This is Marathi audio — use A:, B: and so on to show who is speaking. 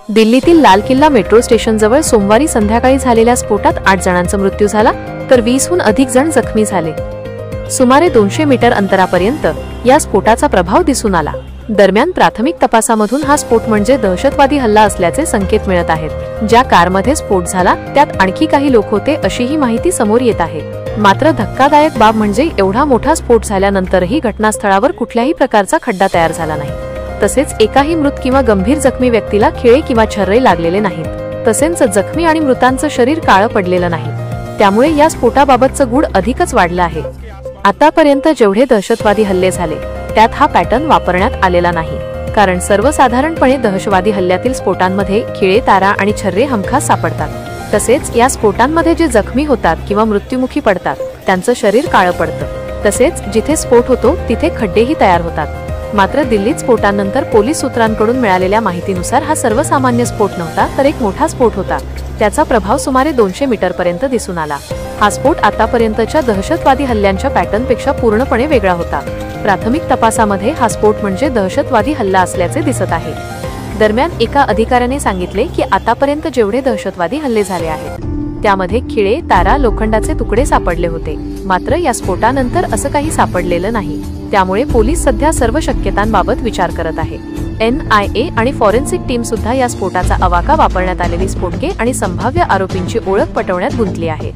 A: दिल्लीतील लाल किल्ला मेट्रो स्टेशनजवळ सोमवारी संध्याकाळी झालेल्या स्फोटात 8 जणांचा मृत्यू झाला तर 20हून अधिक जण जखमी झाले। सुमारे 200 मीटर अंतरापर्यंत या स्फोटाचा प्रभाव दिसून आला। दरम्यान प्राथमिक तपासामधून हा स्फोट म्हणजे दहशतवादी हल्ला असल्याचे संकेत मिळत आहेत। ज्या कारमध्ये स्फोट झाला त्यात आणखी काही लोक होते अशीही माहिती समोर येत आहे। मात्र धक्कादायक बाब म्हणजे एवढा मोठा स्फोट झाल्यानंतरही घटनास्थळावर कुठल्याही प्रकारचा खड्डा तयार झाला नाही। तसेच एकाही मृत किंवा गंभीर जखमी व्यक्तीला खिळे किंवा छर्रे लागलेले नाहीत। तसेच जखमी आणि मृतांचं शरीर काळं पडलेलं नाही। त्यामुळे या स्फोटाबाबतचं गूढ अधिकच वाढलं आहे। आतापर्यंत जेवढे दहशतवादी हल्ले झाले त्यात हा पॅटर्न वापरण्यात आलेला नाही, कारण सर्वसाधारणपणे दहशतवादी हल्ल्यातील स्फोटांमध्ये खिळे, तारा आणि छर्रे हमखास सापडतात। तसेच या स्फोटांमध्ये जे जखमी होतात किंवा मृत्युमुखी पडतात त्यांचं शरीर काळं पडतं। तसेच जिथे स्फोट होतो तिथे खड्डेही तयार होतात। मात्र दिल्लीत स्फोटानंतर पोलीस सूत्रांकडून मिळालेल्या माहितीनुसार हा सर्वसामान्य स्फोट नव्हता तर एक मोठा स्फोट होता। त्याचा प्रभाव सुमारे 200 मीटरपर्यंत दिसून आला। हा स्फोट आतापर्यंतच्या दहशतवादी हल्ल्यांच्या पॅटर्नपेक्षा पूर्णपणे वेगळा होता। प्राथमिक तपासामध्ये हा स्फोट म्हणजे दहशतवादी हल्ला असल्याचे दिसत आहे। दरम्यान एका अधिकाऱ्याने सांगितले की आतापर्यंत जेवढे दहशतवादी हल्ले झाले आहेत त्यामध्ये खिळे, तारा, लोखंडाचे तुकडे सापडले होते। मात्र या स्फोटानंतर असं काही सापडलेलं नाही। त्यामुळे पोलीस सध्या सर्व शक्यतांबाबत विचार करत आहे। NIA आणि फॉरेन्सिक टीम सुद्धा या स्फोटाचा अवाका वापरण्यात आलेली स्फोटके आणि संभाव्य आरोपींची ओळख पटवण्यात गुंतली आहे।